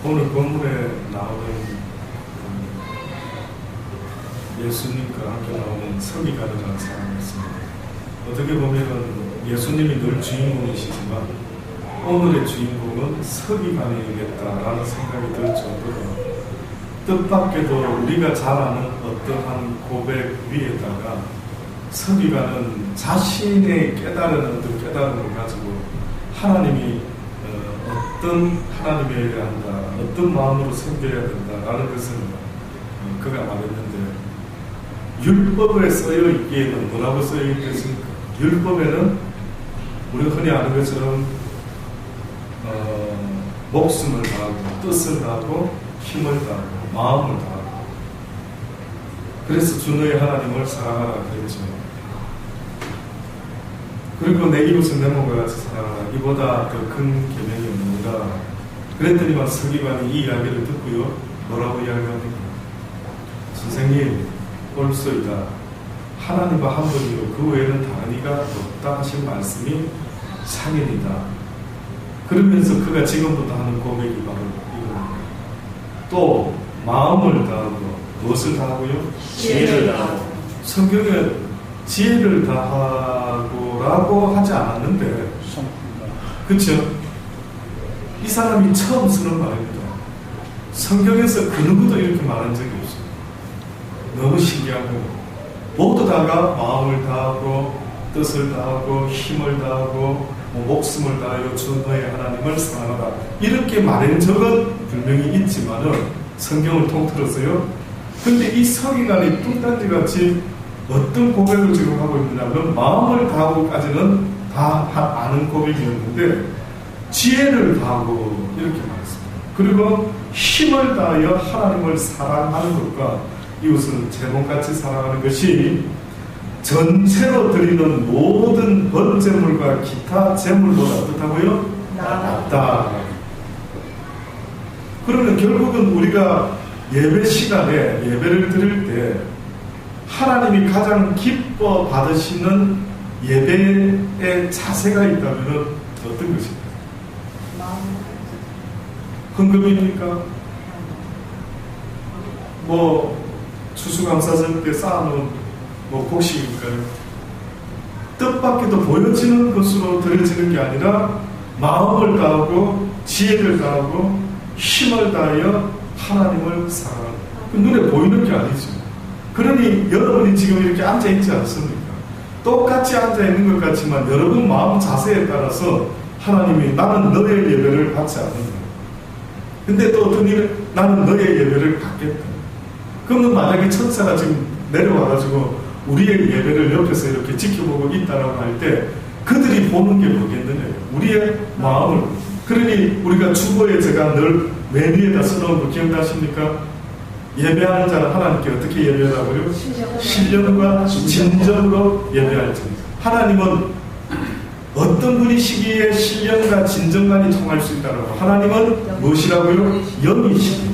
오늘 본문에 나오는 예수님과 함께 나오는 서기관이라는 사람이 있습니다. 어떻게 보면 예수님이 늘 주인공이시지만 오늘의 주인공은 서기관이겠다라는 생각이 들 정도로 뜻밖에도 우리가 잘 아는 어떠한 고백 위에다가 서기관은 자신의 깨달은 어떤 깨달음을 가지고 하나님이 어떤 하나님이어야 한다, 어떤 마음으로 섬겨야 된다라는 것을 그가 말했는데, 율법에 쓰여 있기에는 뭐라고 쓰여 있겠습니까? 율법에는 우리가 흔히 아는 것처럼 목숨을 다하고 뜻을 다하고 힘을 다하고 마음을 다하고, 그래서 주 너의 하나님을 사랑하라 그랬죠. 그리고 내 이웃은 내 몸과 같이 사랑하라, 이보다 더 큰 계명이 없느니라. 그랬더니만 서기관이 이 이야기를 듣고요, 뭐라고 이야기합니까? 선생님, 옳소이다. 하나님과 한 분이요 그 외에는 다른 이가 없다 하신 말씀이 상인이다. 그러면서 그가 지금부터 하는 고백이 바로 이겁니다. 또 마음을 다하고 무엇을 다하고요? 지혜를 다하고. 성경에 지혜를 다하고라고 하지 않았는데, 그렇죠? 이 사람이 처음 쓰는 말입니다. 성경에서 그 누구도 이렇게 말한 적이 없어요. 너무 신기하고, 모두 다가 마음을 다하고 뜻을 다하고 힘을 다하고 목숨을 다하여 주 너의 하나님을 사랑하라, 이렇게 말한 적은 분명히 있지만은 성경을 통틀어서요. 근데 이 서기관이 뚱딴지같이 어떤 고백을 지금 하고 있느냐면, 마음을 다하고까지는 다 아는 고백이었는데 지혜를 다하고 이렇게 말했습니다. 그리고 힘을 다하여 하나님을 사랑하는 것과 이웃을 제 몸같이 사랑하는 것이 전체로 드리는 모든 번제물과 기타 제물보다 어떻다고요? 낫다. 그러면 결국은 우리가 예배 시간에 예배를 드릴 때 하나님이 가장 기뻐 받으시는 예배의 자세가 있다면 어떤 것입니까? 헌금입니까? 추수감사절 때 쌓아놓은 곡식일까요? 뜻밖에도 보여지는 것으로 드려지는 게 아니라 마음을 다하고 지혜를 다하고 힘을 다하여 하나님을 사랑하는, 눈에 보이는 게 아니죠. 그러니 여러분이 지금 이렇게 앉아있지 않습니까? 똑같이 앉아있는 것 같지만 여러분 마음 자세에 따라서 하나님이 나는 너의 예배를 받지 않는다. 근데 또 어떤 일은 나는 너의 예배를 받겠다. 그러면 만약에 천사가 지금 내려와가지고 우리의 예배를 옆에서 이렇게 지켜보고 있다라고 할 때 그들이 보는 게 뭐겠느냐? 우리의 마음을. 그러니 우리가 주보에 제가 늘 맨 위에다 써놓은 거 기억나십니까? 예배하는 자는 하나님께 어떻게 예배하라고요? 신령과 진정으로 예배할지. 하나님은 어떤 분이시기에 신령과 진정만이 통할 수 있다라고? 하나님은 무엇이라고요? 영이시기.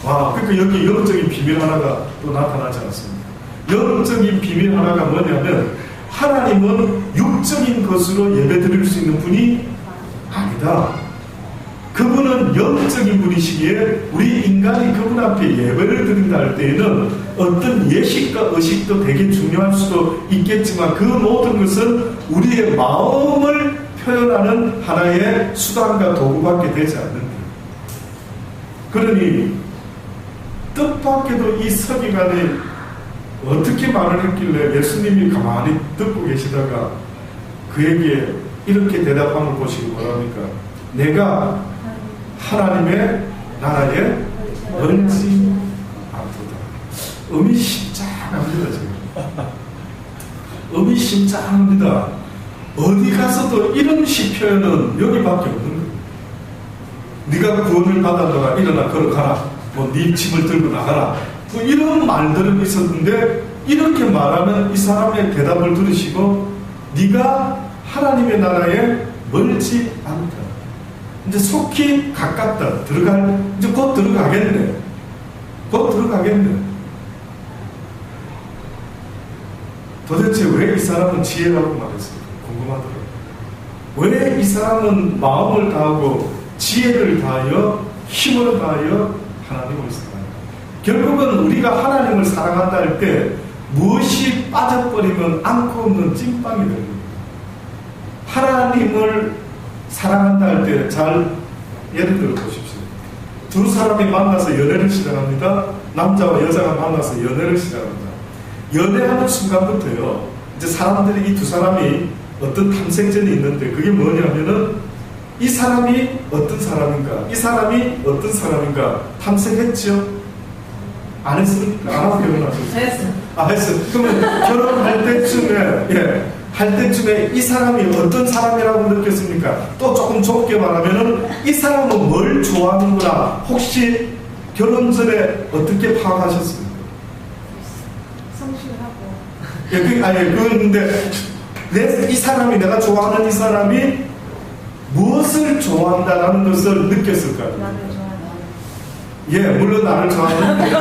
그러니까 여기 영적인 비밀 하나가 또 나타나지 않습니다. 영적인 비밀 하나가 뭐냐면, 하나님은 육적인 것으로 예배 드릴 수 있는 분이 아니다. 그분은 영적인 분이시기에 우리 인간이 그분 앞에 예배를 드린다 할 때에는 어떤 예식과 의식도 되게 중요할 수도 있겠지만 그 모든 것은 우리의 마음을 표현하는 하나의 수단과 도구밖에 되지 않는다. 그러니 뜻밖에도 이 서기관이 어떻게 말을 했길래 예수님이 가만히 듣고 계시다가 그에게 이렇게 대답함을 보시고 뭐랍니까? 내가 하나님의 나라에 멀지 않도다. 의미심장합니다. 지금 의미심장합니다. 어디 가서도 이런 식 표현은 여기밖에 없는 거예요. 네가 구원을 받아 너가 일어나 걸어가라, 네 짐을 들고 나가라, 이런 말들은 있었는데 이렇게 말하면 이 사람의 대답을 들으시고 네가 하나님의 나라에 멀지 않다. 이제 속히 가깝다. 이제 곧 들어가겠네. 도대체 왜 이 사람은 지혜라고 말했을까? 궁금하더라고요. 왜 이 사람은 마음을 다하고 지혜를 다하여 힘을 다하여 하나님을 사랑한다. 결국은 우리가 하나님을 사랑한다 할 때 무엇이 빠져버리면 안고 없는 찐빵이 되는 겁니다. 하나님을 사랑한다 할 때 잘 예를 들어 보십시오. 두 사람이 만나서 연애를 시작합니다. 남자와 여자가 만나서 연애를 시작합니다. 연애하는 순간부터요, 이제 사람들이 이 두 사람이 어떤 탐색전이 있는데 그게 뭐냐면은 이 사람이 어떤 사람인가, 이 사람이 어떤 사람인가 탐색했죠? 안 했습니까? 안 하고 결혼하셨어요? 했어요. 했어요. 그러면 결혼할 때쯤에, 할 때쯤에 이 사람이 어떤 사람이라고 느꼈습니까? 또 조금 좁게 말하면은 이 사람은 뭘 좋아하는구나. 혹시 결혼 전에 어떻게 파악하셨습니까? 성실하고. 그런데 이 사람이, 내가 좋아하는 이 사람이 무엇을 좋아한다라는 것을 느꼈을까요? 나를 좋아한다. 물론 나를 좋아하는데.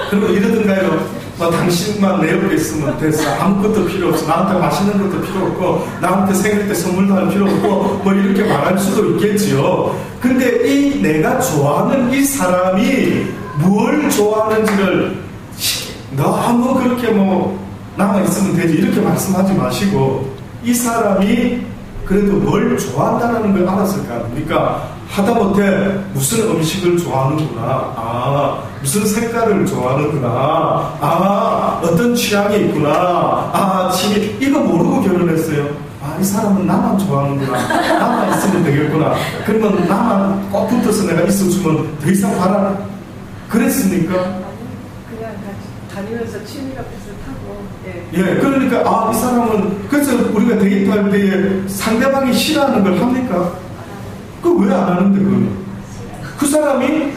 그리고 이러던가요? 당신만 내 옆에 있으면 됐어. 아무것도 필요 없어. 나한테 맛있는 것도 필요 없고, 나한테 생일 때 선물도 할 필요 없고, 뭐 이렇게 말할 수도 있겠지요. 근데 이 내가 좋아하는 이 사람이 뭘 좋아하는지를 너무 그렇게 남아있으면 되지 이렇게 말씀하지 마시고, 이 사람이 그래도 뭘 좋아한다는 걸 알았을 거 아닙니까? 하다못해 무슨 음식을 좋아하는구나, 무슨 색깔을 좋아하는구나, 어떤 취향이 있구나, 취미, 이거 모르고 결혼했어요. 이 사람은 나만 좋아하는구나, 나만 있으면 되겠구나, 그러면 나만 꼭 붙어서 내가 있어주면 더 이상 바라. 그랬습니까? 그냥 다니면서 취미가 비슷하고. 그러니까 이 사람은, 그래서 우리가 데이트할 때 상대방이 싫어하는 걸 합니까? 그 왜 안 하는데, 그거는? 그 사람이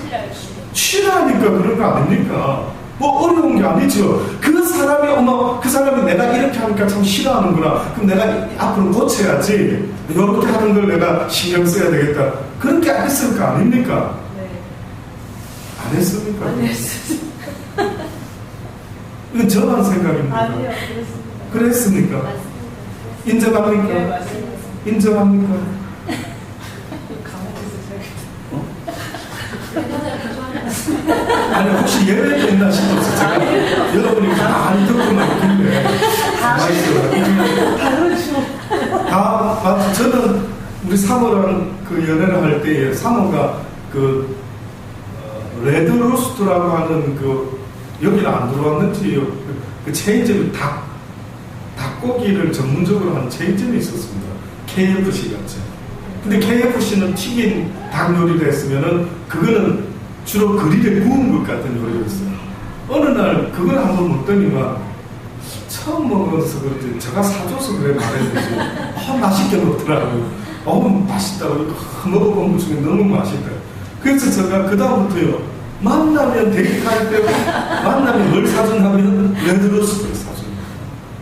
싫어하니까 그런 거 아닙니까? 어려운 게 아니죠. 그 사람이 내가 이렇게 하니까 참 싫어하는구나. 그럼 내가 앞으로 고쳐야지. 이렇게 하는 걸 내가 신경 써야 되겠다. 그렇게 안 했을 거 아닙니까? 네. 안 했습니까? 안 했습니다. 이건 저만 생각입니다. 아니요, 그랬습니다. 그랬습니까? 맞습니다. 인정합니까? 네, 맞습니다. 인정합니까? 아니, 혹시 예외도 있나 싶어서 제가 여러분이 많이 듣고만 있길래 가만히 있어요. 저는 우리 사모랑 그 연애를 할 때에 사모가 레드 로스트라고 하는 여기는 안 들어왔는지 그 체인점이 닭고기를 전문적으로 하는 체인점이 있었습니다. KFC 같죠. 근데 KFC는 튀긴 닭 요리를 했으면은 그거는 주로 그릴에 구운 것 같은 요리였어요. 어느 날 그걸 한번 먹더니만 처음 먹어서 그런지 제가 사줘서 그래 말했는지 맛있게 먹더라고요. 맛있다고 먹어본 것 중에 너무 맛있다. 그래서 제가 그 다음부터요, 만나면 데이트할 때 만나면 뭘 사준다면 레드로스트를 사줍니다.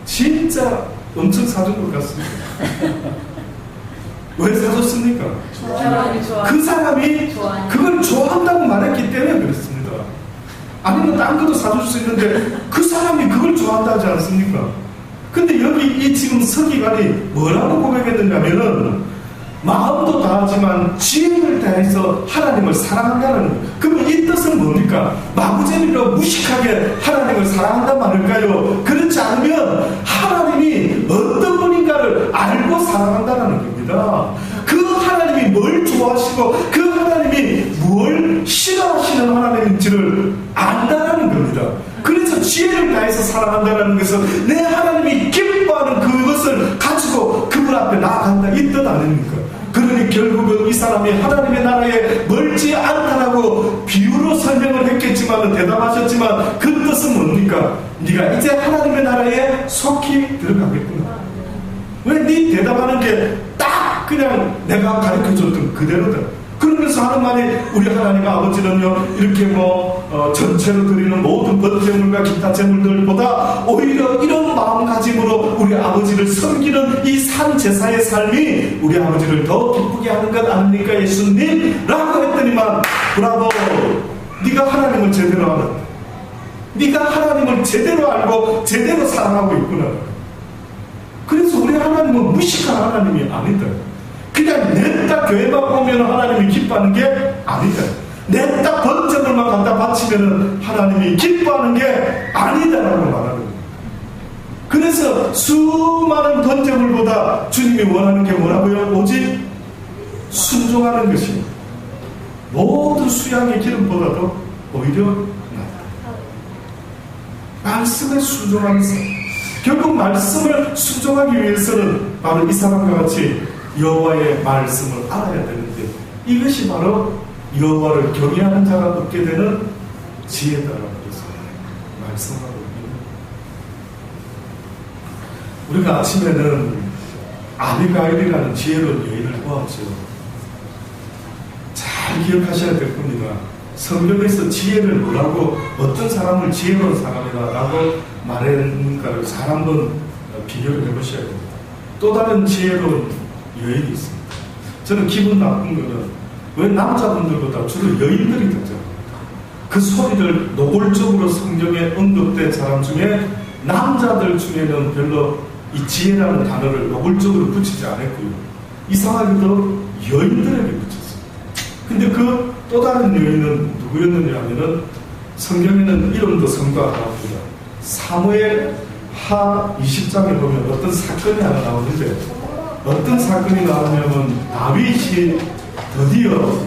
진짜 엄청 사준 것 같습니다. 왜 사줬습니까? 그 사람이 그걸 좋아한다고 말했기 때문에 그렇습니다. 아니면 딴 것도 사줄 수 있는데 그 사람이 그걸 좋아한다 하지 않습니까? 근데 여기 이 지금 서기관이 뭐라고 고백했느냐면은 마음도 다하지만 지혜를 다해서 하나님을 사랑한다는 거예요. 그러면 이 뜻은 뭡니까? 마구잡이로 무식하게 하나님을 사랑한단 말일까요? 그렇지 않으면 하나님이 어떤 분인가를 알고 사랑한다는 겁니다. 그 하나님이 뭘 좋아하시고 그 하나님이 뭘 싫어하시는 하나님인지를 안다는 겁니다. 그래서 지혜를 다해서 사랑한다는 것은 내 하나님이 기뻐하는 그것을 가지고 그분 앞에 나아간다, 이 뜻 아닙니까? 그러니 결국은 이 사람이 하나님의 나라에 멀지 않다라고 비유로 설명을 했겠지만, 대답하셨지만 그 뜻은 뭡니까? 네가 이제 하나님의 나라에 속히 들어가겠구나. 왜 네 대답하는 게 딱 그냥 내가 가르쳐줬던 그대로다. 그러면서 하는 말이, 우리 하나님 아버지는요 이렇게 전체로 드리는 모든 번제물과 기타 제물들보다 오히려 이런 마음가짐으로 우리 아버지를 섬기는 이 산제사의 삶이 우리 아버지를 더 기쁘게 하는 것 아닙니까 예수님? 라고 했더니만, 브라보, 네가 하나님을 제대로 알았다. 네가 하나님을 제대로 알고 제대로 사랑하고 있구나. 그래서 우리 하나님은 무식한 하나님이 아니다. 그냥 냈다 교회만 오면 하나님이 기뻐하는 게 아니다. 냈다 번제물만 갖다 바치면 하나님이 기뻐하는 게 아니다라고 말하는 거예요. 그래서 수많은 번제물보다 주님이 원하는 게 뭐라고요? 오직 순종하는 것입니다. 모든 수양의 기름보다도 오히려 낫다. 말씀에 순종하면서 결국 말씀을 순종하기 위해서는 바로 이 사람과 같이 여호와의 말씀을 알아야 되는데, 이것이 바로 여호와를 경외하는 자가 얻게 되는 지혜다라고 해서 말씀하고 있습니다. 우리가 아침에는 아비가일이라는 지혜로운 여인을 보았죠. 잘 기억하셔야 될 겁니다. 성경에서 지혜를 뭐라고, 어떤 사람을 지혜로운 사람이라고 말했는가를 잘 한번 비교를 해보셔야 됩니다. 또 다른 지혜로운 여인이 있습니다. 저는 기분 나쁜 거는 왜 남자분들보다 주로 여인들이 듣죠. 그 소리를 노골적으로 성경에 언급된 사람 중에 남자들 중에는 별로 이 지혜라는 단어를 노골적으로 붙이지 않았고요. 이상하게도 여인들에게 붙였어요. 근데 그 또 다른 여인은 누구였느냐 하면은 성경에는 이름도 성과합니다. 사무엘 하 20장에 보면 어떤 사건이 하나 나오는데, 어떤 사건이 나오냐면 다윗이 드디어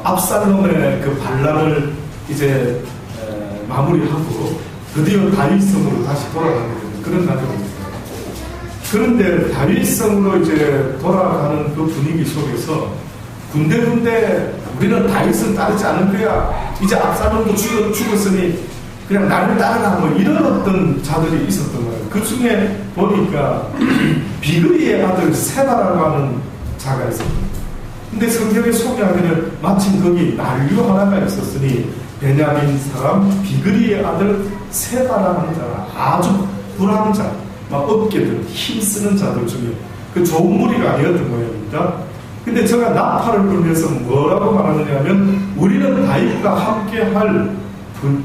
압살롬의 그 반란을 이제 마무리하고 드디어 다윗성으로 다시 돌아가게 되는 그런 날입니다. 그런데 다윗성으로 이제 돌아가는 그 분위기 속에서 군데군데 우리는 다윗을 따르지 않을 거야, 이제 압살롬도 죽었으니 그냥 나를 따라가, 뭐 이런 어떤 자들이 있었던 거예요. 그 중에 보니까 비그리의 아들 세바라고 하는 자가 있었거든요. 근데 성경에 소개하기는 마침 거기 난류 하나가 있었으니 베냐민 사람 비그리의 아들 세바라는 자가 아주 불황 자, 막 업계들 힘쓰는 자들 중에 그 좋은 무리가 아니었던 모양입니다. 근데 제가 나팔을 불면서 뭐라고 말하느냐 하면, 우리는 다윗과 함께 할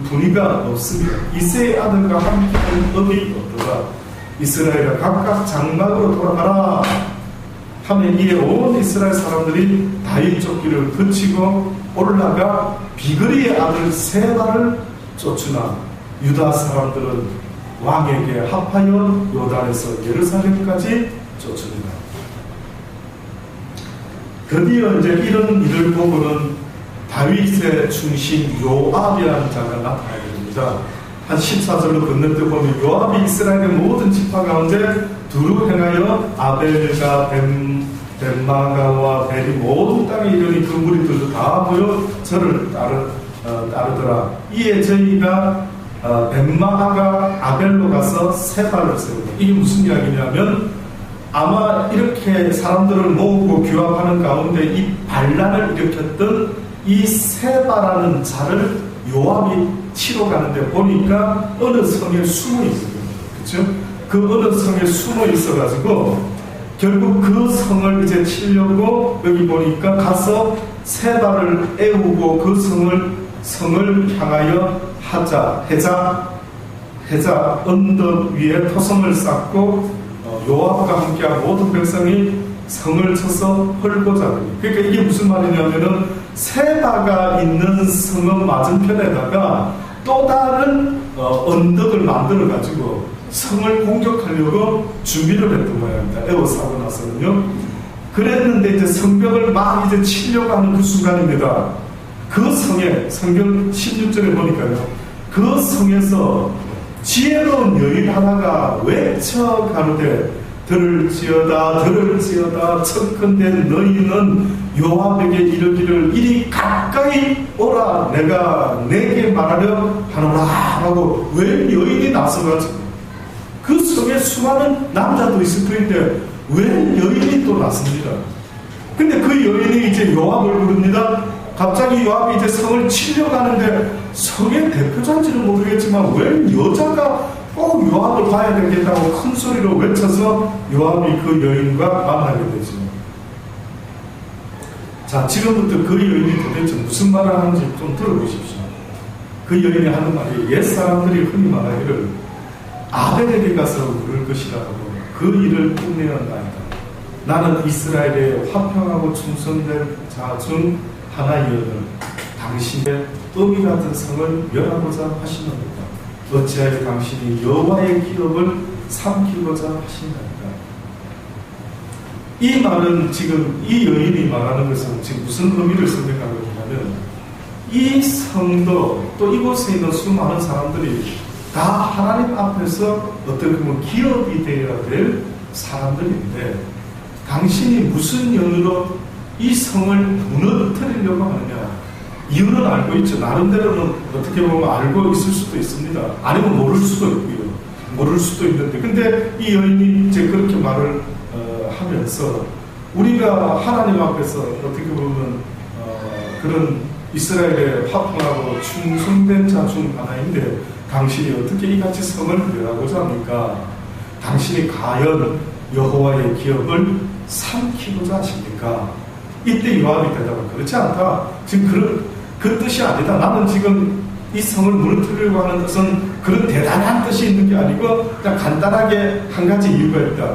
분위가 없습니다. 이새의 아들과 함께 할 법이 없더라. 이스라엘아 각각 장막으로 돌아가라 하면, 이에 온 이스라엘 사람들이 다윗 쫓기를 그치고 올라가 비그리의 아들 세바를 쫓으나 유다 사람들은 왕에게 합하여 요단에서 예루살렘까지 쫓습니다. 드디어 이제 이런 일을 보고는 다윗의 충신 요압이라는 자가 나타나게 됩니다. 한 14절로 건너뛰어 보면, 요압이 이스라엘의 모든 지파 가운데 두루 행하여 아벨과 벤마가와 벨이 모든 땅에 이르니 그 무리들도 다 모여 저를 따르더라. 이에 저희가 벤마가 아벨로 가서 세바를 세우고, 이게 무슨 이야기냐면, 아마 이렇게 사람들을 모으고 규합하는 가운데 이 반란을 일으켰던 이 세바라는 자를 요압이 치러 가는데 보니까 어느 성에 숨어 있었거든요. 그렇죠? 그 어느 성에 숨어 있어가지고 결국 그 성을 이제 치려고 여기 보니까 가서 세바를 애우고 그 성을 향하여 해자 언덕 위에 토성을 쌓고 요압과 함께한 모든 백성이 성을 쳐서 헐고 자더니, 그러니까 이게 무슨 말이냐면은 세바가 있는 성은 맞은편에다가 또 다른 언덕을 만들어 가지고 성을 공격하려고 준비를 했던 모양입니다. 에워싸고 나서는요. 그랬는데 이제 성벽을 막 이제 치려고 하는 그 순간입니다. 그 성에, 성경 16절에 보니까요, 그 성에서 지혜로운 여인 하나가 외쳐 가로되 들을지어다 청컨대 너희는 요압에게 이르기를 이리 가까이 오라 내가 내게 말하려 하노라 하고 왜 여인이 나서가지고, 그 성에 수많은 남자도 있을 터인데 왜 여인이 또 나섭니다. 근데 그 여인이 이제 요압을 부릅니다. 갑자기 요압이 이제 성을 치려고 하는데 성의 대표자인지는 모르겠지만 왜 여자가 꼭 요압을 봐야 되겠다고 큰 소리로 외쳐서 요압이 그 여인과 만나게 되죠. 자, 지금부터 그 여인이 도대체 무슨 말을 하는지 좀 들어보십시오. 그 여인이 하는 말이, 옛사람들이 흔히 말하기를 아벨에게 가서 물을 것이라고 그 일을 끝내었나이다. 나는 이스라엘의 화평하고 충성된 자 중 하나이오늘 당신의 의미 같은 성을 멸하고자 하시느니까 어찌하여 당신이 여호와의 기업을 삼키고자 하신다니까. 이 말은 지금 이 여인이 말하는 것은 지금 무슨 의미를 설명하고 있냐면 이 성도 또 이곳에 있는 수많은 사람들이 다 하나님 앞에서 어떻게 보면 기업이 되어야 될 사람들인데 당신이 무슨 연유로 이 성을 무너뜨리려고 하느냐. 이유는 알고 있죠. 나름대로는 어떻게 보면 알고 있을 수도 있습니다. 아니면 모를 수도 있고요. 모를 수도 있는데 근데 이 여인이 이제 그렇게 말을 하면서 우리가 하나님 앞에서 어떻게 보면 그런 이스라엘의 화평하고 충성된 자 중 하나인데 당신이 어떻게 이같이 성을 멸하고자 합니까? 당신이 과연 여호와의 기업을 삼키고자 하십니까? 이때 요압이 대답은 그렇지 않다. 지금 그 뜻이 아니다. 나는 지금 이 성을 무너뜨리려고 하는 뜻은 그런 대단한 뜻이 있는 게 아니고 그냥 간단하게 한 가지 이유가 있다.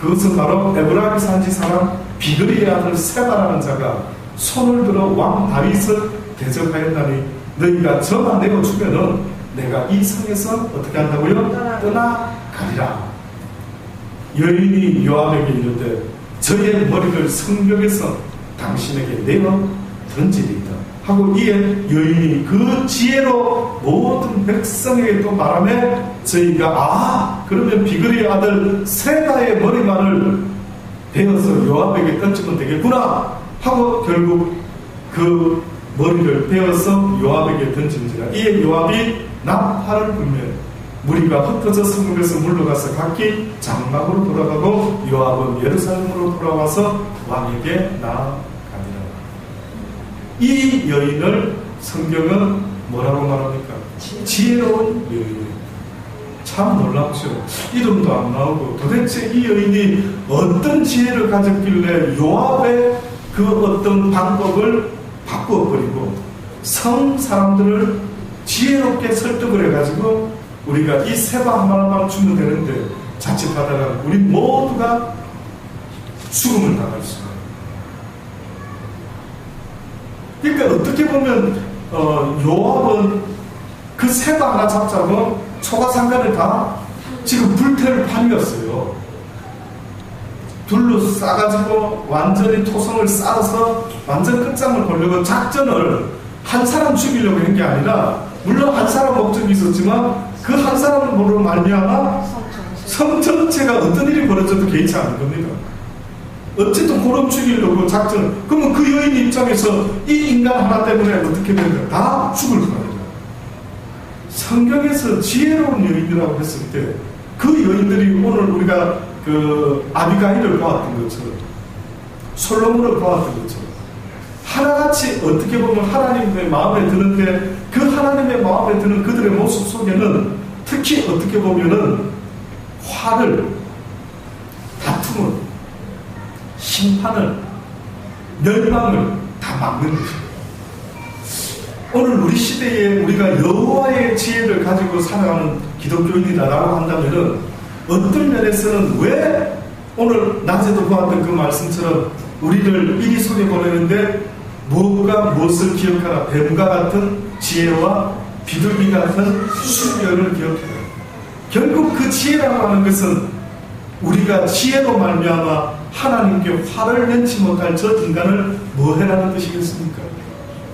그것은 바로 에브라임 산지 사람 비그리의 아들 세바라는 자가 손을 들어 왕 다윗을 대적하였나니 너희가 저만 내어주면은 내가 이 성에서 어떻게 한다고요? 떠나가리라. 여인이 요압에게 이르되 저의 머리를 성벽에서 당신에게 내어 던지리이다 하고 이에 여인이 그 지혜로 모든 백성에게 또 말하며 저희가 그러면 비그리의 아들 세바의 머리만을 베어서 요압에게 던지면 되겠구나 하고 결국 그 머리를 베어서 요압에게 던진지라. 이에 요압이 나팔을 불며 무리가 흩어져 성읍에서 물러가서 각기 장막으로 돌아가고 요압은 예루살렘으로 돌아와서 왕에게 나아가니라. 이 여인을 성경은 뭐라고 말합니까? 지혜로운 여인. 참 놀랍죠. 이름도 안 나오고 도대체 이 여인이 어떤 지혜를 가졌길래 요압의 그 어떤 방법을 바꾸어버리고 성 사람들을 지혜롭게 설득을 해가지고 우리가 이 세바 하나만 주면 되는데 자칫하다가 우리 모두가 죽음을 당할 수가 있어요. 그러니까 어떻게 보면 요압은 그 세바 하나 잡자고 초가상간을 다 지금 불태울 판이었어요. 둘러싸가지고 완전히 토성을 쌓아서 완전 끝장을 보려고 작전을 한 사람 죽이려고 한 게 아니라 물론 한 사람 목적이 있었지만 그 한 사람으로 말미암아 성 전체가 어떤 일이 벌어져도 개의치 않은 겁니다. 어쨌든 그럼 죽이려고 작전. 그러면 그 여인 입장에서 이 인간 하나 때문에 어떻게 되는가? 다 죽을 거예요. 성경에서 지혜로운 여인이라고 했을 때 그 여인들이 오늘 우리가 그 아비가일을 보았던 것처럼 솔로몬을 보았던 것처럼 하나같이 어떻게 보면 하나님의 마음에 드는데 그 하나님의 마음에 드는 그들의 모습 속에는 특히 어떻게 보면은 화를, 다툼을, 심판을, 멸망을 다 막는 것입니다. 오늘 우리 시대에 우리가 여호와의 지혜를 가지고 살아가는 기독교인이다라고 한다면은 어떤 면에서는 왜 오늘 낮에도 보았던 그 말씀처럼 우리를 이리 속에 보내는데 무엇과 무엇을 기억하라. 뱀과 같은 지혜와 비둘기 같은 순결을 기억해라. 결국 그 지혜라고 하는 것은 우리가 지혜로 말미암아 하나님께 화를 내지 못할 저 인간을 뭐 해라는 뜻이겠습니까?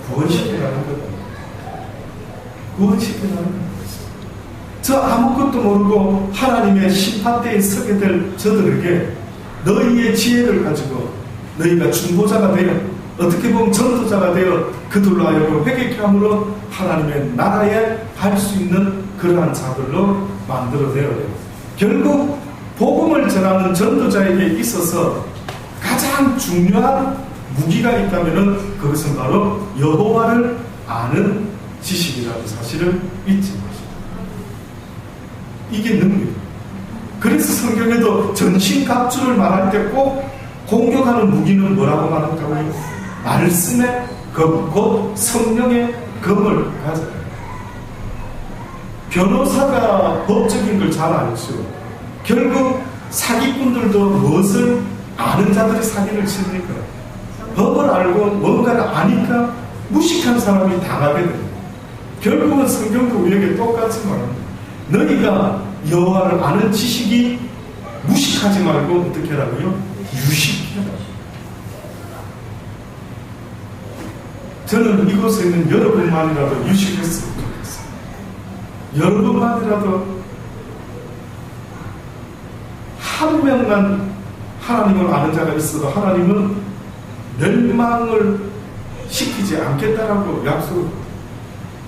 구원시키라는 거다. 구원시키라는 거다. 저 아무것도 모르고 하나님의 심판대에 서게 될 저들에게 너희의 지혜를 가지고 너희가 중보자가 되어 어떻게 보면 전도자가 되어 그들로 하여금 회개케 함으로 하나님의 나라에 갈 수 있는 그러한 자들로 만들어내야 돼요. 결국 복음을 전하는 전도자에게 있어서 가장 중요한 무기가 있다면 그것은 바로 여호와를 아는 지식이라는 사실을 잊지 마십시오. 이게 능력. 그래서 성경에도 전신갑주를 말할 때 꼭 공격하는 무기는 뭐라고 말할까요? 말씀의 검, 곧 성령의 검을 가져요. 변호사가 법적인 걸 잘 알죠. 결국 사기꾼들도 무엇을 아는 자들이 사기를 칩니까? 법을 알고 뭔가를 아니까 무식한 사람이 당하게 됩니다. 결국은 성경도 우리에게 똑같이 말합니다. 너희가 여호와를 아는 지식이 무식하지 말고 어떻게 하라고요? 유식해라. 저는 이곳에 있는 여러분만이라도 유식했으면 좋겠어요. 여러분만이라도 한 명만 하나님을 아는 자가 있어도 하나님은 멸망을 시키지 않겠다라고 약속을.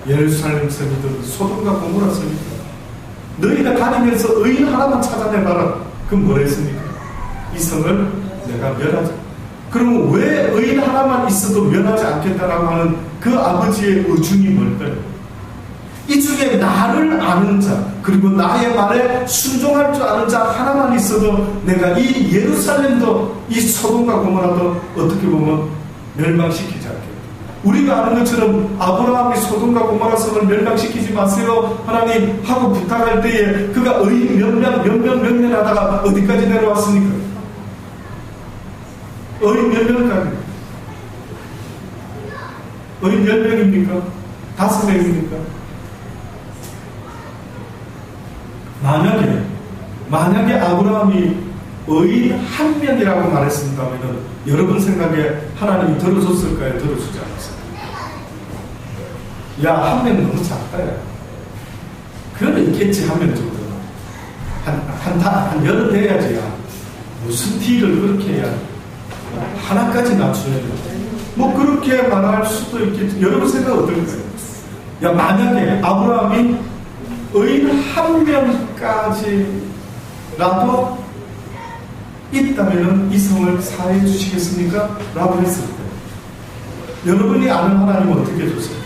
예루살렘 성이든 소돔과 고모라 성이든 너희가 다니면서 의인 하나만 찾아내봐라. 그럼 뭐라 했습니까? 이 성을 내가 멸하자. 그러면 왜 의인 하나만 있어도 멸하지 않겠다라고 하는 그 아버지의 의중이 뭘까요? 이 중에 나를 아는 자, 그리고 나의 말에 순종할 줄 아는 자 하나만 있어도 내가 이 예루살렘도 이 소돔과 고모라도 어떻게 보면 멸망시키지 않겠다. 우리가 아는 것처럼 아브라함이 소돔과 고모라 성을 멸망시키지 마세요 하나님 하고 부탁할 때에 그가 의인 몇 명 하다가 어디까지 내려왔습니까? 의인 몇 명까지? 의인 몇 명입니까? 5명입니까? 만약에 아브라함이 의인 1명이라고 말했습니다면 여러분 생각에 하나님이 들어줬을까요? 들어주지 않았을까요? 야, 1명 너무 작다. 야. 그러면 있겠지, 1명 정도는. 한 열은 돼야지. 야. 무슨 티를 그렇게 해야 하나까지 낮춰야 돼. 뭐 그렇게 말할 수도 있겠지. 여러분 생각 어떨까요? 야, 만약에 아브라함이 의인 1명까지라도 있다면 이 성을 사해 주시겠습니까? 라고 했을 때 여러분이 아는 하나님은 어떻게 해주세요?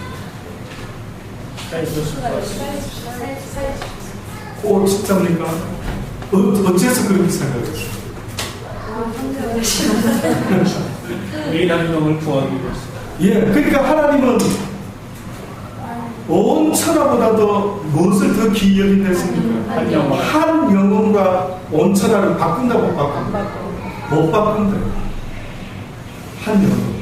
진짜입니까? 어째서 그렇게 생각했어요? 의인 한 명을 구하기 위해서. 예, 그러니까 하나님은 온 천하보다도 무엇을 더 귀히 여긴댔습니까? 한 영혼과 온 천하를 바꾼다 못 바꾼다? 못 바꾼다. 한 영혼.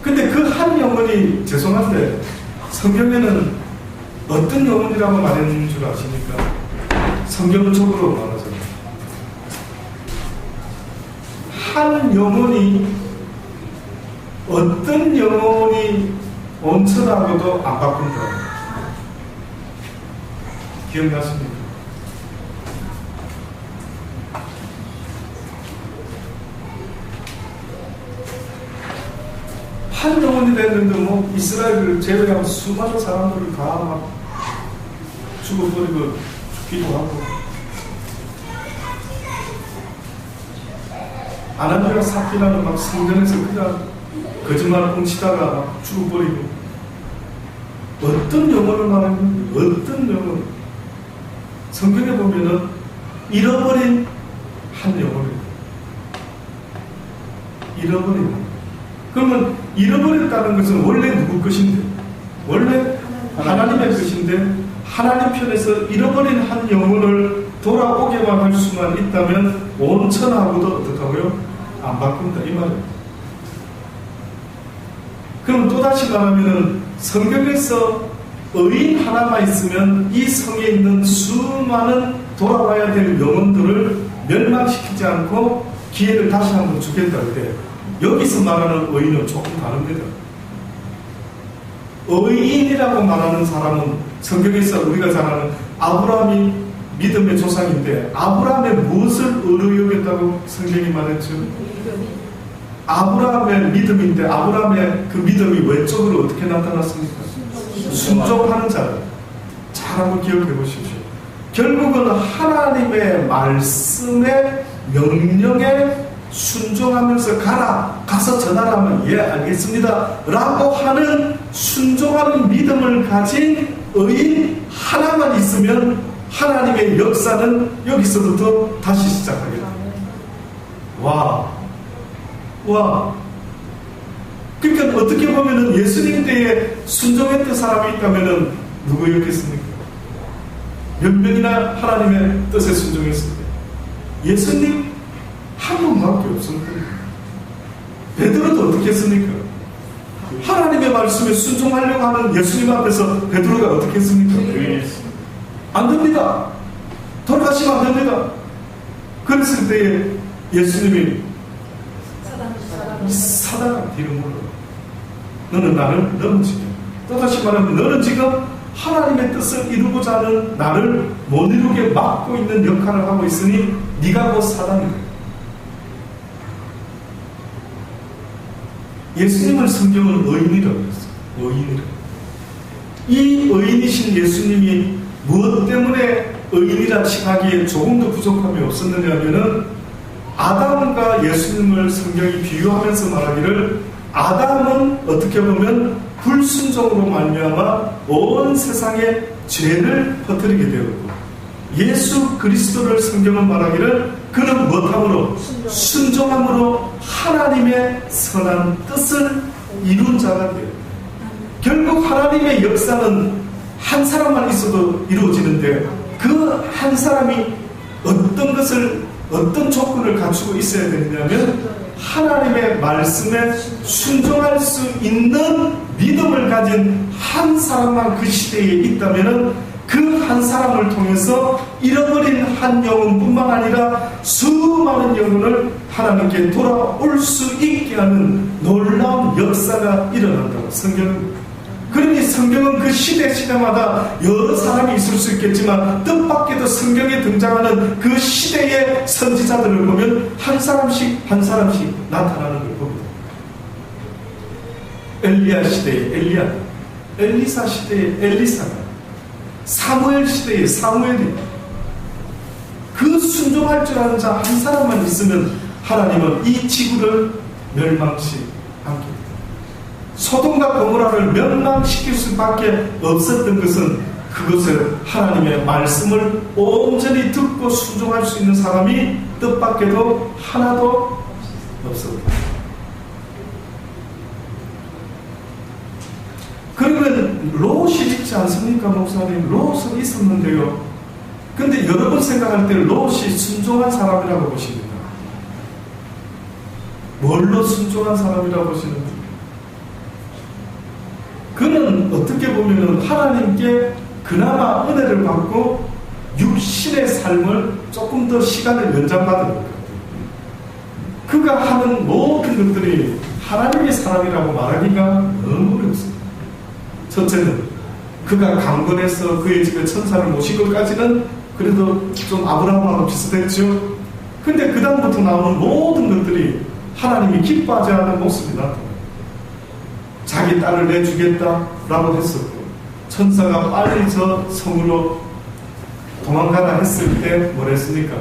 근데 그 한 영혼이 죄송한데 성경에는 어떤 영혼이라고 말했는 줄 아십니까? 성경적으로 말하자면 한 영혼이 어떤 영혼이 온천하고도 안 바꾼다. 기억나십니까? 한 영혼이 됐는데 뭐 이스라엘을 제외한 수많은 사람들을 다 막 죽어버리고 죽기도 하고 아나니아 삽비라는 막 성전에서 그냥 거짓말을 훔치다가 막 죽어버리고 어떤 영혼을 말하는 어떤 영혼 성경에 보면은 잃어버린 한 영혼입니다. 잃어버린 그러면 잃어버렸다는 것은 원래 누구 것인데 원래 하나님의 것인데 하나님 편에서 잃어버린 한 영혼을 돌아오게만 할 수만 있다면 온 천하고도 어떡하고요? 안 바꾼다 이 말이에요. 그럼 또다시 말하면 성경에서 의인 하나만 있으면 이 성에 있는 수많은 돌아와야 될 영혼들을 멸망시키지 않고 기회를 다시 한번 주겠다 할 때 여기서 말하는 의인은 조금 다릅니다. 의인이라고 말하는 사람은 성경에서 우리가 잘 아는 아브라함이 믿음의 조상인데 아브라함의 무엇을 의로 여겼다고 성경이 말했죠? 아브라함의 믿음인데 아브라함의 그 믿음이 외적으로 어떻게 나타났습니까? 순종하는 자. 잘 한번 기억해 보십시오. 결국은 하나님의 말씀에 명령에 순종하면서 가서 전하라면 예 알겠습니다 라고 하는 순종하는 믿음을 가진 의인 하나만 있으면 하나님의 역사는 여기서부터 다시 시작하겠다. 와 그러니까 어떻게 보면은 예수님 때에 순종했던 사람이 있다면은 누구였겠습니까? 몇 명이나 하나님의 뜻에 순종했습니까? 예수님 한 분밖에 없습니다. 베드로도 어떻게 했습니까? 하나님의 말씀에 순종하려고 하는 예수님 앞에서 베드로가 어떻게 했습니까? 안 됩니다. 돌아가시면 안 됩니다. 그랬을 때에 예수님이 사단아 뒤로 물러. 너는 나를 넘지게. 또다시 말하면 너는 지금 하나님의 뜻을 이루고자 하는 나를 못 이루게 막고 있는 역할을 하고 있으니 네가 곧 사단이다. 예수님을 성경은 의인이라고 했어요. 의인이라고. 이 의인이신 예수님이 무엇 때문에 의인이라 칭하기에 조금도 부족함이 없었느냐 하면은 아담과 예수님을 성경이 비유하면서 말하기를 아담은 어떻게 보면 불순종으로 말미암아 온 세상에 죄를 퍼뜨리게 되었고 예수 그리스도를 성경은 말하기를 그는 무엇함으로 순종함으로 하나님의 선한 뜻을 이룬 자가 되었다. 결국 하나님의 역사는 한 사람만 있어도 이루어지는데 그 한 사람이 어떤 조건을 갖추고 있어야 되느냐면 하나님의 말씀에 순종할 수 있는 믿음을 가진 한 사람만 그 시대에 있다면 그 한 사람을 통해서 잃어버린 한 영혼뿐만 아니라 수많은 영혼을 하나님께 돌아올 수 있게 하는 놀라운 역사가 일어난다고 성경은. 그러니 성경은 그 시대마다 여러 사람이 있을 수 있겠지만 뜻밖에도 성경에 등장하는 그 시대의 선지자들을 보면 한 사람씩 나타나는 걸 봅니다. 엘리야 시대의 엘리야, 엘리사 시대의 엘리사가, 사무엘 시대의 사무엘이, 그 순종할 줄 아는 자 한 사람만 있으면 하나님은 이 지구를 멸망치 않게 됩니다. 소돔과 고모라를 멸망시킬 수밖에 없었던 것은 그것을 하나님의 말씀을 온전히 듣고 순종할 수 있는 사람이 뜻밖에도 하나도 없었다. 그러면 롯이 있지 않습니까, 목사님? 롯은 있었는데요. 근데 여러분 생각할 때 롯이 순종한 사람이라고 보십니다. 뭘로 순종한 사람이라고 보시는지. 그는 어떻게 보면 하나님께 그나마 은혜를 받고 육신의 삶을 조금 더 시간을 연장받은 것 같아요. 그가 하는 모든 것들이 하나님의 사람이라고 말하기가 너무 어렵습니다. 첫째는 그가 강건해서 그의 집에 천사를 모신 것까지는 그래도 좀 아브라함하고 비슷했죠. 근데 그 다음부터 나오는 모든 것들이 하나님이 기뻐하지 않는 모습이 나타나요. 자기 딸을 내주겠다라고 했었고, 천사가 빨리 저 성으로 도망가라 했을 때 뭘 했습니까?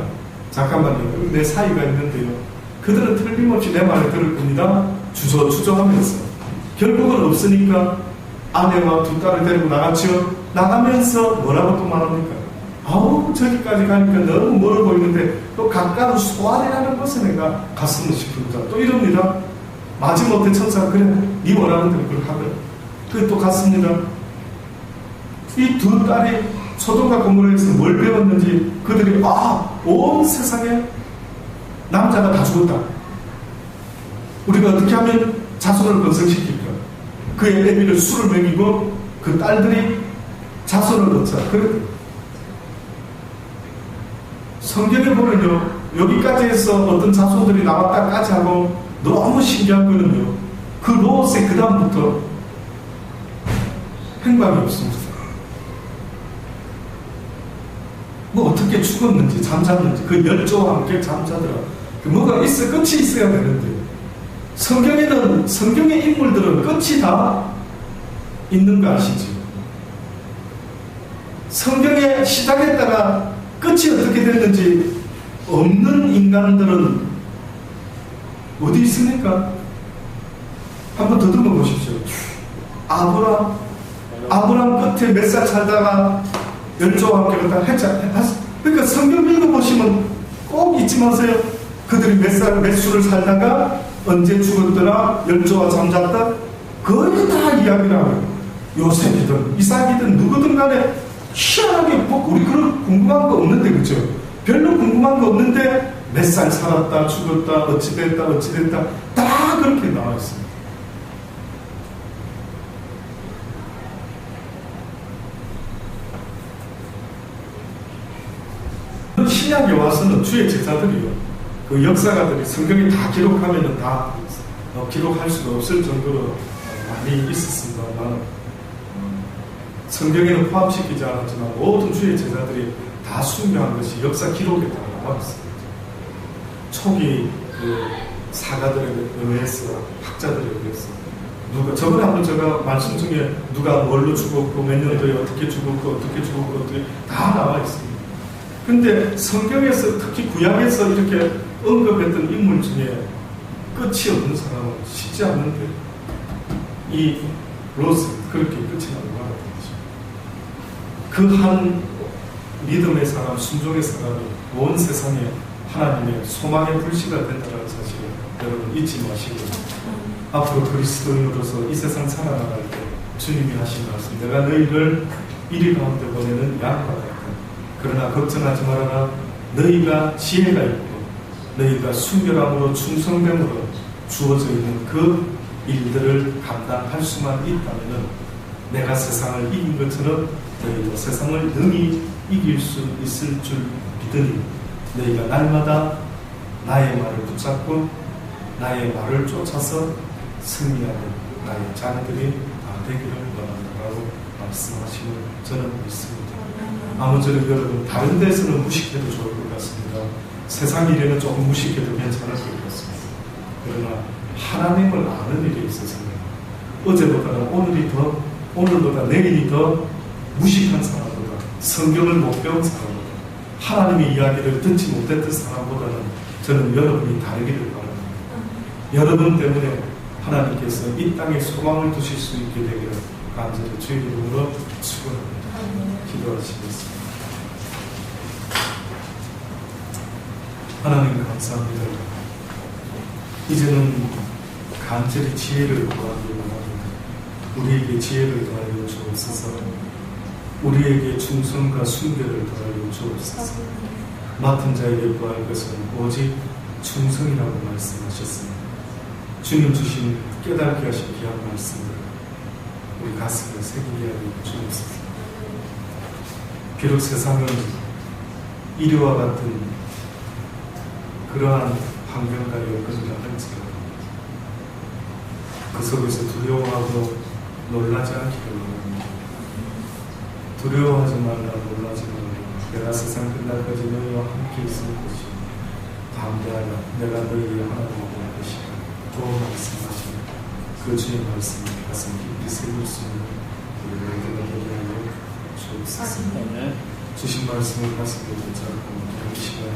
잠깐만요, 내 사이가 있는데요. 그들은 틀림없이 내 말을 들을 겁니다. 주저하면서 결국은 없으니까 아내와 두 딸을 데리고 나갔죠. 나가면서 뭐라고 또 말합니까? 아우, 저기까지 가니까 너무 멀어 보이는데 또 가까운 소아리라는 곳에 내가 갔으면 싶은다. 또 이럽니다. 마지못해 천사가 그래, 네 원하는 대로 그걸 하면 그게 또 갔습니다. 이 두 딸이 소돔과 고모라에서 뭘 배웠는지 그들이 온 세상에 남자가 다 죽었다. 우리가 어떻게 하면 자손을 번성시킬까? 그의 애비를 술을 먹이고 그 딸들이 자손을 얻자. 그래. 성경에 보면요, 여기까지 해서 어떤 자손들이 나왔다까지 하고 너무 신기한 거는요, 그 롯의 그 다음부터 행방이 없습니다. 뭐 어떻게 죽었는지 잠잤는지 그 열조와 함께 잠자더라. 뭐가 있어, 끝이 있어야 되는데 성경에는, 성경의 인물들은 끝이 다 있는 거 아시죠? 성경에 시작했다가 끝이 어떻게 됐는지 없는 인간들은 어디 있습니까? 한번 더듬어 보십시오. 아브람 끝에 몇 살 살다가 열조와 함께 갔다 했잖아요. 그러니까 성경 읽어보시면 꼭 잊지 마세요. 그들이 몇 수를 살다가 언제 죽었더라, 열조와 잠잤다, 거의 다 이야기를 하고요. 요셉이든 이삭이든 누구든 간에 희한하게 우리 그런 궁금한 거 없는데, 그죠? 별로 궁금한 거 없는데 몇 살 살았다, 죽었다, 어찌됐다, 어찌됐다, 다 그렇게 나와 있습니다. 신약에 와서는 주의 제자들이요, 그 역사가들이 성경에 다 기록하면은 다 기록할 수가 없을 정도로 많이 있었습니다만, 성경에는 포함시키지 않았지만 모든 주의 제자들이 다 순교한 것이 역사 기록에 다 나와 있습니다. 초기 그 사가들에 의해서, 학자들에 의해서, 저번에 한번 제가 말씀 중에 누가 뭘로 죽었고 몇 년도에 어떻게 죽었고 어떻게 죽었고 어떻게 다 나와 있습니다. 근데 성경에서, 특히 구약에서 이렇게 언급했던 인물 중에 끝이 없는 사람은 쉽지 않는데, 이 로스 그렇게 끝이 나는 것 같은 것입니다. 그 한 믿음의 사람, 순종의 사람이 온 세상에 하나님의 소망의 불씨가 된다는 사실을 여러분 잊지 마시고, 앞으로 그리스도인으로서 이 세상 살아나갈 때 주님이 하신 말씀, 내가 너희를 이리 가운데 보내는 양과 같다. 그러나 걱정하지 말아라. 너희가 지혜가 있고 너희가 순결함으로 충성됨으로 주어져 있는 그 일들을 감당할 수만 있다면 내가 세상을 이긴 것처럼 너희도 세상을 능히 이길 수 있을 줄 믿으니 너희가 날마다 나의 말을 붙잡고 나의 말을 쫓아서 승리하는 나의 자녀들이 다 되기를 원한다고 말씀하시는 저는 믿습니다. 아무쪼록 여러분, 다른 데서는 무식해도 좋을 것 같습니다. 세상 일에는 조금 무식해도 괜찮을 것 같습니다. 그러나 하나님을 아는 일에 있어서는 어제보다는 오늘보다 내일이 더 무식한 사람보다, 성경을 못 배운 사람보다, 하나님의 이야기를 듣지 못했던 사람보다는 저는 여러분이 다르기를 바랍니다. 여러분 때문에 하나님께서 이 땅에 소망을 두실 수 있게 되기를 간절히 주의 이름으로 축원합니다. 기도하시겠습니다. 하나님 감사합니다. 이제는 간절히 지혜를 구하기 원합니다. 우리에게 지혜를 더하여 주옵소서. 우리에게 충성과 순결을 더하여 주옵소서. 맡은 자에게 구할 것은 오직 충성이라고 말씀하셨습니다. 주님 주신 깨닫게 하신 귀한 말씀을 우리 가슴에 새기게 하여 주옵소서. 비록 세상은 이리와 같은 그러한 환경과 여건이라 할지라도 그 속에서 두려워하고 놀라지 않기를 원합니다. 두려워하지 말라, 놀라지 말라. 내가 세상 끝날까지 너희와 함께 있을 것이요 담대하여 내가 너희의 하나님이 될 것이라 또 말씀하시니 그 주의 말씀을 가슴 깊이 새길 수 있는 우리 모두가 되게 하여 주옵소서. 주신 말씀을 가슴에 붙잡고 이 시간에